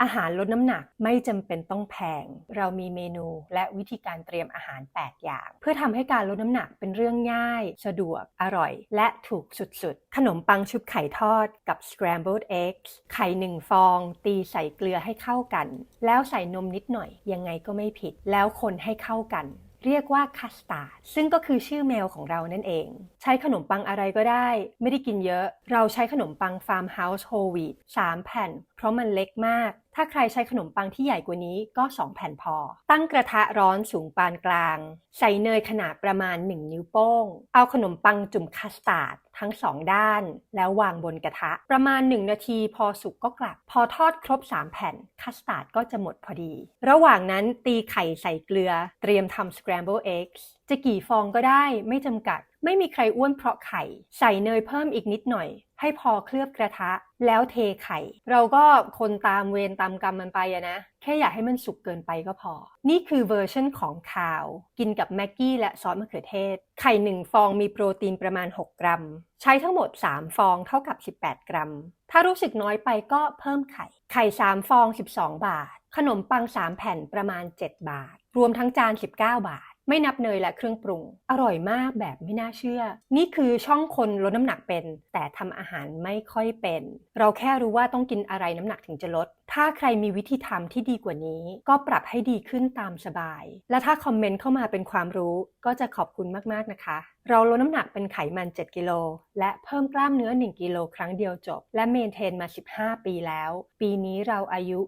อาหารลดน้ำหนักไม่จำเป็นต้องแพงเรามีเมนูและวิธีการเตรียมอาหาร8อย่างเพื่อทำให้การลดน้ำหนักเป็นเรื่องง่ายสะดวกอร่อยและถูกสุดๆขนมปังชุบไข่ทอดกับ scrambled eggs ไข่1ฟองตีใส่เกลือให้เข้ากันแล้วใส่นมนิดหน่อยยังไงก็ไม่ผิดแล้วคนให้เข้ากันเรียกว่าคัสตาร์ดซึ่งก็คือชื่อแมวของเรานั่นเองใช้ขนมปังอะไรก็ได้ไม่ได้กินเยอะเราใช้ขนมปัง Farmhouse Whole Wheat 3 แผ่นเพราะมันเล็กมากถ้าใครใช้ขนมปังที่ใหญ่กว่านี้ก็2 แผ่นพอตั้งกระทะร้อนสูงปานกลางใส่เนยขนาดประมาณ1 นิ้วโป้งเอาขนมปังจุ่มคัสตาร์ดทั้ง2ด้านแล้ววางบนกระทะประมาณ1 นาทีพอสุกก็กลับพอทอดครบ3 แผ่นคัสตาร์ดก็จะหมดพอดีระหว่างนั้นตีไข่ใส่เกลือเตรียมทำ scrambled eggs จะกี่ฟองก็ได้ไม่จำกัดไม่มีใครอ้วนเพราะไข่ใส่เนยเพิ่มอีกนิดหน่อยให้พอเคลือบกระทะแล้วเทไข่เราก็คนตามเวรตามกรรมมันไปนะแค่อย่าให้มันสุกเกินไปก็พอนี่คือเวอร์ชันของคาวกินกับแม็กกี้และซอสมะเขือเทศไข่1ฟองมีโปรตีนประมาณ6 กรัมใช้ทั้งหมด3 ฟองเท่ากับ18 กรัมถ้ารู้สึกน้อยไปก็เพิ่มไข่3 ฟอง12 บาทขนมปัง3 แผ่นประมาณ7 บาทรวมทั้งจาน19 บาทไม่นับเนยและเครื่องปรุงอร่อยมากแบบไม่น่าเชื่อนี่คือช่องคนลดน้ำหนักเป็นแต่ทำอาหารไม่ค่อยเป็นเราแค่รู้ว่าต้องกินอะไรน้ำหนักถึงจะลดถ้าใครมีวิธีทำที่ดีกว่านี้ก็ปรับให้ดีขึ้นตามสบายและถ้าคอมเมนต์เข้ามาเป็นความรู้ก็จะขอบคุณมากๆนะคะเราลดน้ำหนักเป็นไขมัน7 กิโลและเพิ่มกล้ามเนื้อ1 กิโลครั้งเดียวจบและเมนเทนมา15 ปีแล้วปีนี้เราอายุ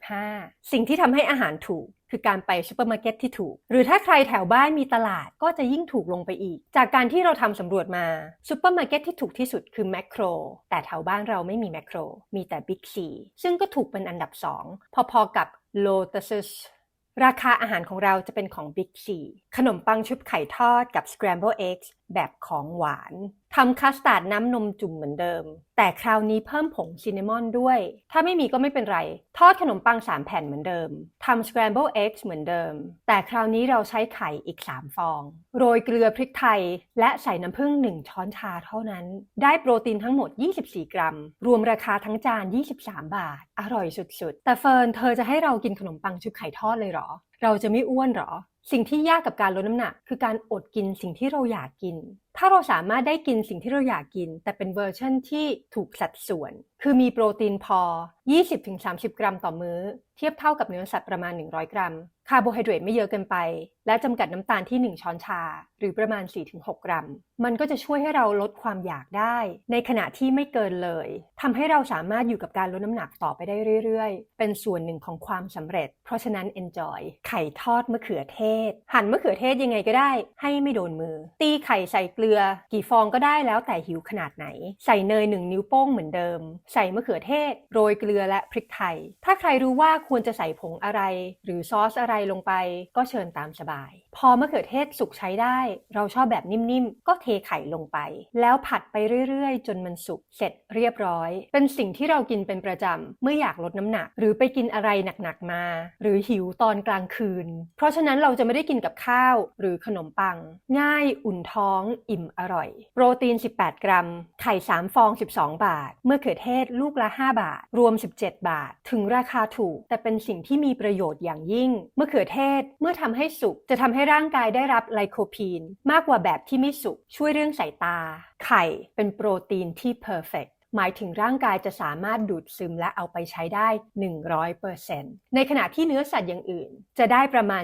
45สิ่งที่ทำให้อาหารถูกคือการไปซูเปอร์มาร์เก็ตที่ถูกหรือถ้าใครแถวบ้านมีตลาดก็จะยิ่งถูกลงไปอีกจากการที่เราทำสำรวจมาซูเปอร์มาร์เก็ตที่ถูกที่สุดคือแมคโครแต่แถวบ้านเราไม่มีแมคโครมีแต่บิ๊กซีซึ่งก็ถูกเป็นอันดับ2พอๆกับ Lotusราคาอาหารของเราจะเป็นของ Big C ขนมปังชุบไข่ทอดกับ Scrambled Eggs แบบของหวานทำคัสตาร์ดน้ำนมจุ่มเหมือนเดิมแต่คราวนี้เพิ่มผงซินนามอนด้วยถ้าไม่มีก็ไม่เป็นไรทอดขนมปัง3 แผ่นเหมือนเดิมทำ Scrambled Eggs เหมือนเดิมแต่คราวนี้เราใช้ไข่อีก3 ฟองโรยเกลือพริกไทยและใส่น้ำผึ้ง1 ช้อนชาเท่านั้นได้โปรตีนทั้งหมด24 กรัมรวมราคาทั้งจาน23 บาทอร่อยสุดๆแต่เฟิร์นเธอจะให้เรากินขนมปังชุบไข่ทอดเลยเหรอเราจะไม่อ้วนเหรอสิ่งที่ยากกับการลดน้ำหนักคือการอดกินสิ่งที่เราอยากกินถ้าเราสามารถได้กินสิ่งที่เราอยากกินแต่เป็นเวอร์ชันที่ถูกสัดส่วนคือมีโปรตีนพอ 20-30 กรัมต่อมื้อเทียบเท่ากับเนื้อสัตว์ประมาณ100 กรัมคาร์โบไฮเดรตไม่เยอะเกินไปและจำกัดน้ำตาลที่1 ช้อนชาหรือประมาณ 4-6 กรัมมันก็จะช่วยให้เราลดความอยากได้ในขณะที่ไม่เกินเลยทำให้เราสามารถอยู่กับการลดน้ำหนักต่อไปได้เรื่อยๆเป็นส่วนหนึ่งของความสำเร็จเพราะฉะนั้น enjoy ไข่ทอดมะเขือเทศหั่นมะเขือเทศยังไงก็ได้ให้ไม่โดนมือตีไข่ใส่เกลือกี่ฟองก็ได้แล้วแต่หิวขนาดไหนใส่เนย1 นิ้วโป้งเหมือนเดิมใส่มะเขือเทศโรยเกลือและพริกไทยถ้าใครรู้ว่าควรจะใส่ผงอะไรหรือซอสอะไรลงไปก็เชิญตามสบายพอมะเขือเทศสุกใช้ได้เราชอบแบบนิ่มๆก็เทไข่ลงไปแล้วผัดไปเรื่อยๆจนมันสุกเสร็จเรียบร้อยเป็นสิ่งที่เรากินเป็นประจำเมื่ออยากลดน้ำหนักหรือไปกินอะไรหนักๆมาหรือหิวตอนกลางคืนเพราะฉะนั้นเราจะไม่ได้กินกับข้าวหรือขนมปังง่ายอุ่นท้องอิ่มอร่อยโปรตีน18 กรัมไข่3 ฟอง12 บาทมะเขือเทศลูกละ5 บาทรวม17 บาทถึงราคาถูกแต่เป็นสิ่งที่มีประโยชน์อย่างยิ่งมะเขือเทศเมื่อทำให้สุกจะทำให้ร่างกายได้รับไลโคพีนมากกว่าแบบที่ไม่สุกช่วยเรื่องสายตาไข่เป็นโปรตีนที่เพอร์เฟกต์หมายถึงร่างกายจะสามารถดูดซึมและเอาไปใช้ได้ 100% ในขณะที่เนื้อสัตว์อย่างอื่นจะได้ประมาณ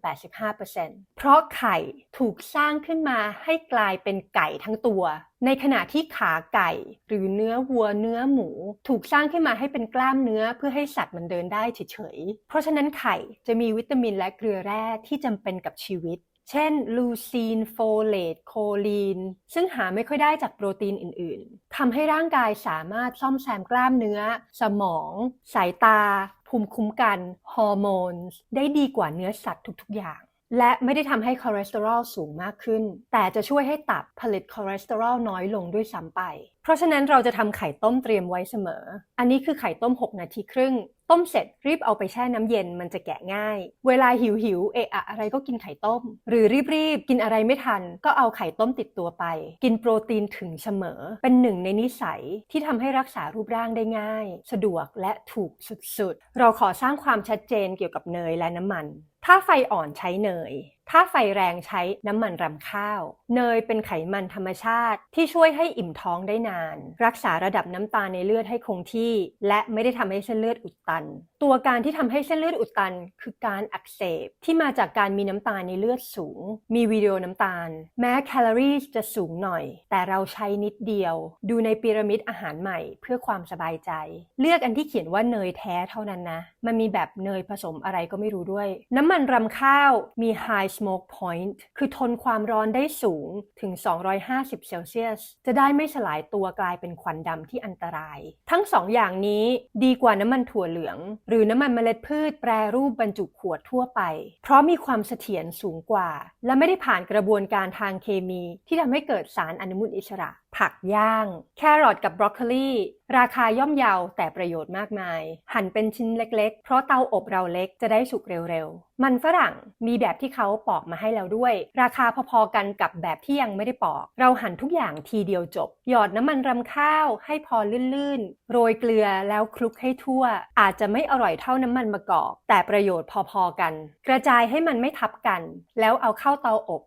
75-85% เพราะไข่ถูกสร้างขึ้นมาให้กลายเป็นไก่ทั้งตัวในขณะที่ขาไก่หรือเนื้อวัวเนื้อหมูถูกสร้างขึ้นมาให้เป็นกล้ามเนื้อเพื่อให้สัตว์มันเดินได้เฉยๆเพราะฉะนั้นไข่จะมีวิตามินและเกลือแร่ที่จำเป็นกับชีวิตเช่นลูซีนโฟเลตโคลีนซึ่งหาไม่ค่อยได้จากโปรตีนอื่นๆทำให้ร่างกายสามารถซ่อมแซมกล้ามเนื้อสมองสายตาภูมิคุ้มกันฮอร์โมนได้ดีกว่าเนื้อสัตว์ทุกๆอย่างและไม่ได้ทำให้คอเลสเตอรอลสูงมากขึ้นแต่จะช่วยให้ตับผลิตคอเลสเตอรอลน้อยลงด้วยซ้ำไปเพราะฉะนั้นเราจะทำไข่ต้มเตรียมไว้เสมออันนี้คือไข่ต้ม6 นาทีครึ่ง ต้มเสร็จรีบเอาไปแช่น้ำเย็นมันจะแกะง่ายเวลาหิวเอะอะอะไรก็กินไข่ต้มหรือรีบกินอะไรไม่ทันก็เอาไข่ต้มติดตัวไปกินโปรตีนถึงเสมอเป็นหนึ่งในนิสัยที่ทำให้รักษารูปร่างได้ง่ายสะดวกและถูกสุดๆเราขอสร้างความชัดเจนเกี่ยวกับเนยและน้ำมันถ้าไฟอ่อนใช้เนยถ้าไฟแรงใช้น้ำมันรำข้าวเนยเป็นไขมันธรรมชาติที่ช่วยให้อิ่มท้องได้นานรักษาระดับน้ำตาลในเลือดให้คงที่และไม่ได้ทำให้เส้นเลือดอุดตันตัวการที่ทำให้เส้นเลือดอุดตันคือการอักเสบที่มาจากการมีน้ำตาลในเลือดสูงมีวิดีโอน้ำตาลแม้แคลอรี่จะสูงหน่อยแต่เราใช้นิดเดียวดูในพีระมิดอาหารใหม่เพื่อความสบายใจเลือกอันที่เขียนว่าเนยแท้เท่านั้นนะมันมีแบบเนยผสมอะไรก็ไม่รู้ด้วยน้ำมันรำข้าวมี high smoke point คือทนความร้อนได้สูงถึง250เซลเซียสจะได้ไม่สลายตัวกลายเป็นควันดำที่อันตรายทั้งสองอย่างนี้ดีกว่าน้ำมันถั่วเหลืองหรือน้ำมันเมล็ดพืชแปรรูปบรรจุขวดทั่วไปเพราะมีความเสถียรสูงกว่าและไม่ได้ผ่านกระบวนการทางเคมีที่ทำให้เกิดสารอนุมูลอิสระผักย่างแครอทกับบรอกโคลีราคาย่อมเยาแต่ประโยชน์มากมายหั่นเป็นชิ้นเล็กๆเพราะเตาอบเราเล็กจะได้สุกเร็วๆมันฝรั่งมีแบบที่เขาปอกมาให้แล้วด้วยราคาพอๆกันกับแบบที่ยังไม่ได้ปอกเราหั่นทุกอย่างทีเดียวจบหยอดน้ำมันรำข้าวให้พอลื่นๆโรยเกลือแล้วคลุกให้ทั่วอาจจะไม่อร่อยเท่าน้ำมันมะกอกแต่ประโยชน์พอๆกันกระจายให้มันไม่ทับกันแล้วเอาเข้าเตาอบ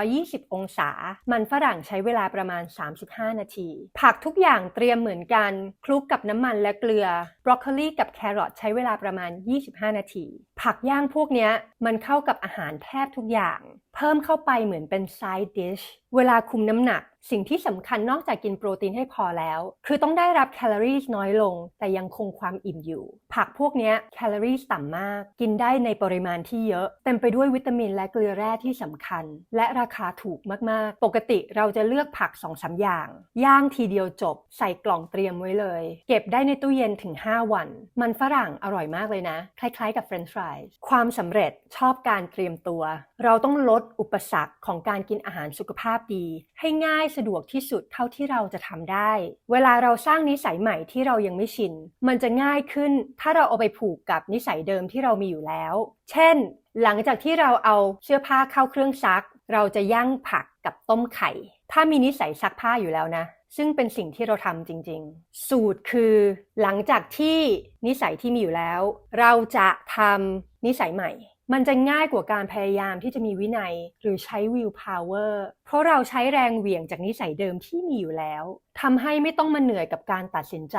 220องศามันฝรั่งใช้เวลาประมาณ35นาทีผักทุกอย่างเตรียมเหมือนกันคลุกกับน้ำมันและเกลือบรอกโคลีกับแครอทใช้เวลาประมาณ25นาทีผักย่างพวกเนี้ยมันเข้ากับอาหารแทบทุกอย่างเพิ่มเข้าไปเหมือนเป็น side dish เวลาคุมน้ำหนักสิ่งที่สำคัญนอกจากกินโปรตีนให้พอแล้วคือต้องได้รับแคลอรี่น้อยลงแต่ยังคงความอิ่มอยู่ผักพวกนี้แคลอรี่ต่ำมากกินได้ในปริมาณที่เยอะเต็มไปด้วยวิตามินและเกลือแร่ที่สำคัญและราคาถูกมากๆปกติเราจะเลือกผัก 2-3 อย่างย่างทีเดียวจบใส่กล่องเตรียมไว้เลยเก็บได้ในตู้เย็นถึง5วันมันฝรั่งอร่อยมากเลยนะคล้ายๆกับเฟรนช์ฟรายส์ความสำเร็จชอบการเตรียมตัวเราต้องลดอุปสรรคของการกินอาหารสุขภาพดีให้ง่ายสะดวกที่สุดเท่าที่เราจะทำได้เวลาเราสร้างนิสัยใหม่ที่เรายังไม่ชินมันจะง่ายขึ้นถ้าเราเอาไปผูกกับนิสัยเดิมที่เรามีอยู่แล้วเช่นหลังจากที่เราเอาเสื้อผ้าเข้าเครื่องซักเราจะย่างผักกับต้มไข่ถ้ามีนิสัยซักผ้าอยู่แล้วนะซึ่งเป็นสิ่งที่เราทำจริงๆสูตรคือหลังจากที่นิสัยที่มีอยู่แล้วเราจะทำนิสัยใหม่มันจะง่ายกว่าการพยายามที่จะมีวินัยหรือใช้ will power เพราะเราใช้แรงเหวี่ยงจากนิสัยเดิมที่มีอยู่แล้วทำให้ไม่ต้องมาเหนื่อยกับการตัดสินใจ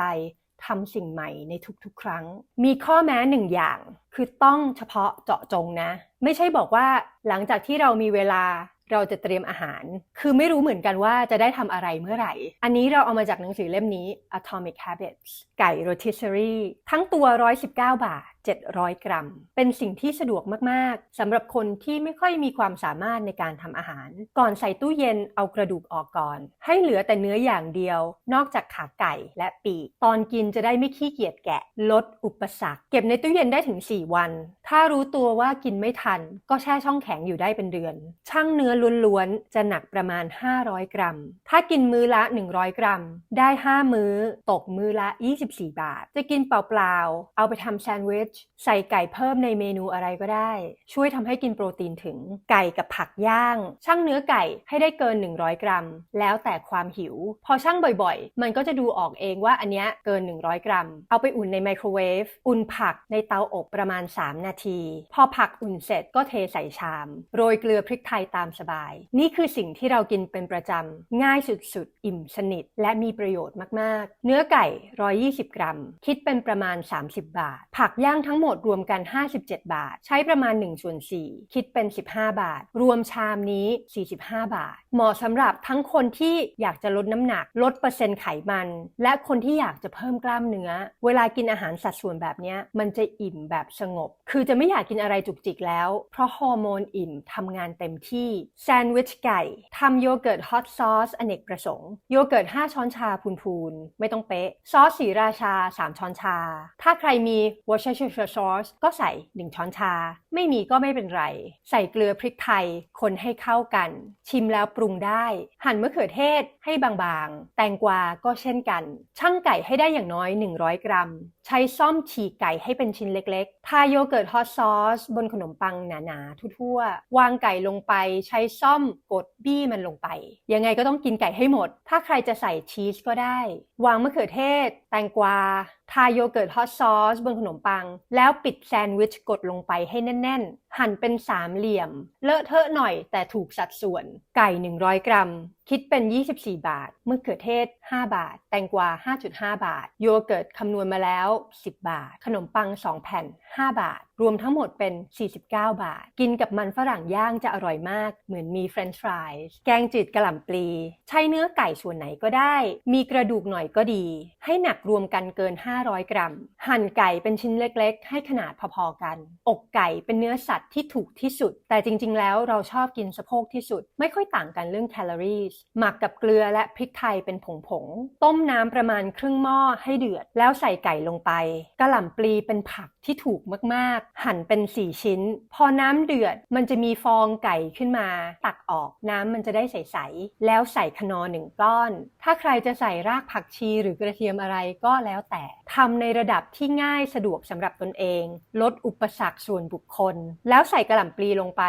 ทำสิ่งใหม่ในทุกๆครั้งมีข้อแม้หนึ่งอย่างคือต้องเฉพาะเจาะจงนะไม่ใช่บอกว่าหลังจากที่เรามีเวลาเราจะเตรียมอาหารคือไม่รู้เหมือนกันว่าจะได้ทำอะไรเมื่อไหร่อันนี้เราเอามาจากหนังสือเล่มนี้ Atomic Habits ไก่ rotisserie ทั้งตัว119 บาท700 กรัมเป็นสิ่งที่สะดวกมากๆสำหรับคนที่ไม่ค่อยมีความสามารถในการทำอาหารก่อนใส่ตู้เย็นเอากระดูกออกก่อนให้เหลือแต่เนื้ออย่างเดียวนอกจากขาไก่และปีกตอนกินจะได้ไม่ขี้เกียจแกะลดอุปสรรคเก็บในตู้เย็นได้ถึง4วันถ้ารู้ตัวว่ากินไม่ทันก็แช่ช่องแข็งอยู่ได้เป็นเดือนชั่งเนื้อล้วนๆจะหนักประมาณ500 กรัมถ้ากินมื้อละ100 กรัมได้5มื้อตกมื้อละ24 บาทจะกินเปล่าๆเอาไปทำแซนด์วิชใส่ไก่เพิ่มในเมนูอะไรก็ได้ช่วยทำให้กินโปรตีนถึงไก่กับผักย่างชั่งเนื้อไก่ให้ได้เกิน100 กรัมแล้วแต่ความหิวพอชั่งบ่อยๆมันก็จะดูออกเองว่าอันเนี้ยเกิน100 กรัมเอาไปอุ่นในไมโครเวฟอุ่นผักในเตาอบประมาณ3 นาทีพอผักอุ่นเสร็จก็เทใส่ชามโรยเกลือพริกไทยตามสบายนี่คือสิ่งที่เรากินเป็นประจำง่ายสุดๆอิ่มสนิทและมีประโยชน์มากๆเนื้อไก่120 กรัมคิดเป็นประมาณ30 บาทผักย่างทั้งหมดรวมกัน57 บาทใช้ประมาณ1/4คิดเป็น15 บาทรวมชามนี้45 บาทเหมาะสำหรับทั้งคนที่อยากจะลดน้ำหนักลดเปอร์เซ็นต์ไขมันและคนที่อยากจะเพิ่มกล้ามเนื้อเวลากินอาหารสัดส่วนแบบนี้มันจะอิ่มแบบสงบคือจะไม่อยากกินอะไรจุกจิกแล้วเพราะฮอร์โมนอิ่มทำงานเต็มที่แซนด์วิชไก่ทำโยเกิร์ตฮอตซอสอเนกประสงค์โยเกิร์ต5 ช้อนชาพูนๆไม่ต้องเป๊ะซอสศรีราชา3 ช้อนชาถ้าใครมีวอร์เชอร์ Signature Sauce ก็ใส่1ช้อนชาไม่มีก็ไม่เป็นไรใส่เกลือพริกไทยคนให้เข้ากันชิมแล้วปรุงได้หั่นมะเขือเทศให้บางๆแตงกวาก็เช่นกันชั่งไก่ให้ได้อย่างน้อย100 กรัมใช้ซ่อมฉีกไก่ให้เป็นชิ้นเล็กๆทาโยเกิร์ตฮอตซอสบนขนมปังหนาๆทั่วๆวางไก่ลงไปใช้ซ่อมกดบี้มันลงไปยังไงก็ต้องกินไก่ให้หมดถ้าใครจะใส่ชีสก็ได้วางมะเขือเทศแตงกวาทาโยเกิร์ตฮอตซอสบนขนมปังแล้วปิดแซนด์วิชกดลงไปให้แน่นๆหั่นเป็นสามเหลี่ยมเลอะเทอะหน่อยแต่ถูกสัดส่วนไก่100 กรัมคิดเป็น24 บาทมะเขือเทศ5 บาทแตงกวา 5.5 บาทโยเกิร์ตคำนวณมาแล้ว10 บาทขนมปัง2แผ่น5 บาทรวมทั้งหมดเป็น49 บาทกินกับมันฝรั่งย่างจะอร่อยมากเหมือนมีเฟรนช์ฟรายส์แกงจืดกะหล่ำปลีใช้เนื้อไก่ส่วนไหนก็ได้มีกระดูกหน่อยก็ดีให้หนักรวมกันเกิน500 กรัมหั่นไก่เป็นชิ้นเล็กๆให้ขนาดพอๆกันอกไก่เป็นเนื้อสัตว์ที่ถูกที่สุดแต่จริงๆแล้วเราชอบกินสะโพกที่สุดไม่ค่อยต่างกันเรื่องแคลอรี่หมักกับเกลือและพริกไทยเป็นผงๆต้มน้ำประมาณครึ่งหม้อให้เดือดแล้วใส่ไก่ลงไปกะหล่ำปลีเป็นผักที่ถูกมากๆหั่นเป็น4 ชิ้นพอน้ำเดือดมันจะมีฟองไก่ขึ้นมาตักออกน้ำมันจะได้ใสๆแล้วใส่คนอ1 ก้อนถ้าใครจะใส่รากผักชีหรือกระเทียมอะไรก็แล้วแต่ทำในระดับที่ง่ายสะดวกสำหรับตนเองลดอุปสรรคส่วนบุคคลแล้วใส่กะหล่ำปลีลงไป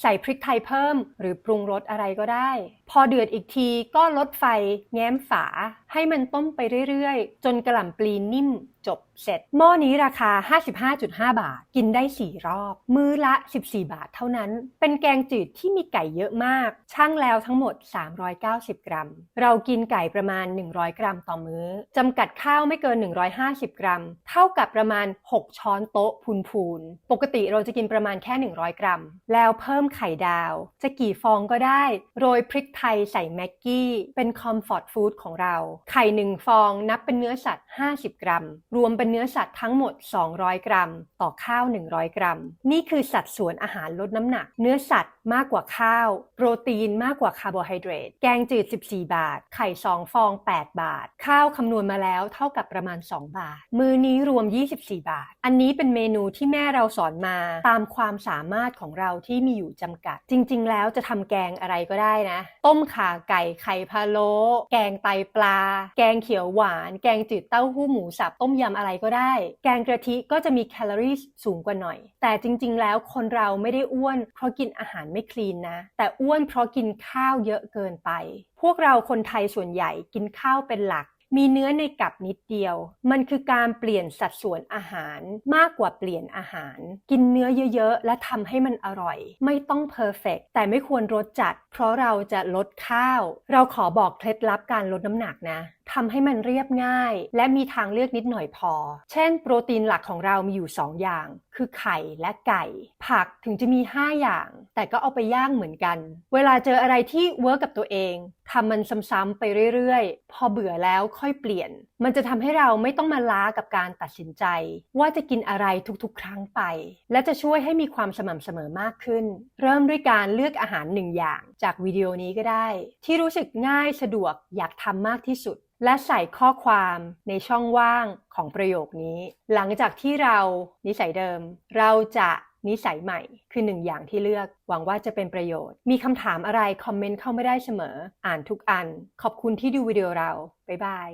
ใส่พริกไทยเพิ่มหรือปรุงรสอะไรก็ได้พอเดือดอีกทีก็ลดไฟแง้มฝาให้มันต้มไปเรื่อยๆจนกะหล่ำปลีนิ่มจบเสร็จหม้อนี้ราคา 55.5 บาทกินได้4 รอบมื้อละ14 บาทเท่านั้นเป็นแกงจืดที่มีไก่เยอะมากชั่งแล้วทั้งหมด390 กรัมเรากินไก่ประมาณ100 กรัมต่อมื้อจำกัดข้าวไม่เกิน150 กรัมเท่ากับประมาณ6 ช้อนโต๊ะพูนๆปกติเราจะกินประมาณแค่100 กรัมแล้วเพิ่มไข่ดาวจะกี่ฟองก็ได้โรยพริกไทยใส่แม็กกี้เป็นคอมฟอร์ตฟู้ดของเราไข่1 ฟองนับเป็นเนื้อสัตว์50 กรัมรวมเป็นเนื้อสัตว์ทั้งหมด200 กรัมต่อข้าว100 กรัมนี่คือสัดส่วนอาหารลดน้ำหนักเนื้อสัตว์มากกว่าข้าวโปรตีนมากกว่าคาร์โบไฮเดรตแกงจืด14 บาทไข่2 ฟอง8 บาทข้าวคำนวณมาแล้วเท่ากับประมาณ2 บาทมื้อนี้รวม24 บาทอันนี้เป็นเมนูที่แม่เราสอนมาตามความสามารถของเราที่มีอยู่จำกัดจริงๆแล้วจะทำแกงอะไรก็ได้นะต้มข่าไก่ไข่พะโล้แกงไตปลาแกงเขียวหวานแกงจืดเต้าหู้หมูสับต้มยำอะไรก็ได้แกงกะทิก็จะมีแคลอรี่สูงกว่าหน่อยแต่จริงๆแล้วคนเราไม่ได้อ้วนเพราะกินอาหารไม่คลีนนะแต่อ้วนเพราะกินข้าวเยอะเกินไปพวกเราคนไทยส่วนใหญ่กินข้าวเป็นหลักมีเนื้อในกับนิดเดียวมันคือการเปลี่ยนสัดส่วนอาหารมากกว่าเปลี่ยนอาหารกินเนื้อเยอะๆและทำให้มันอร่อยไม่ต้องเพอร์เฟกต์แต่ไม่ควรรสจัดเพราะเราจะลดข้าวเราขอบอกเคล็ดลับการลดน้ำหนักนะทำให้มันเรียบง่ายและมีทางเลือกนิดหน่อยพอเช่นโปรตีนหลักของเรามีอยู่2 อย่างคือไข่และไก่ผักถึงจะมี5 อย่างแต่ก็เอาไปย่างเหมือนกันเวลาเจออะไรที่เวิร์กกับตัวเองทำมันซ้ำๆไปเรื่อยๆพอเบื่อแล้วค่อยเปลี่ยนมันจะทำให้เราไม่ต้องมาล้ากับการตัดสินใจว่าจะกินอะไรทุกๆครั้งไปและจะช่วยให้มีความสม่ำเสมอมากขึ้นเริ่มด้วยการเลือกอาหาร1 อย่างจากวิดีโอนี้ก็ได้ที่รู้สึกง่ายสะดวกอยากทำมากที่สุดและใส่ข้อความในช่องว่างของประโยคนี้หลังจากที่เรานิสัยเดิมเราจะนิสัยใหม่คือ1 อย่างที่เลือกหวังว่าจะเป็นประโยชน์มีคำถามอะไรคอมเมนต์เข้ามาได้เสมออ่านทุกอันขอบคุณที่ดูวิดีโอเราบ๊ายบาย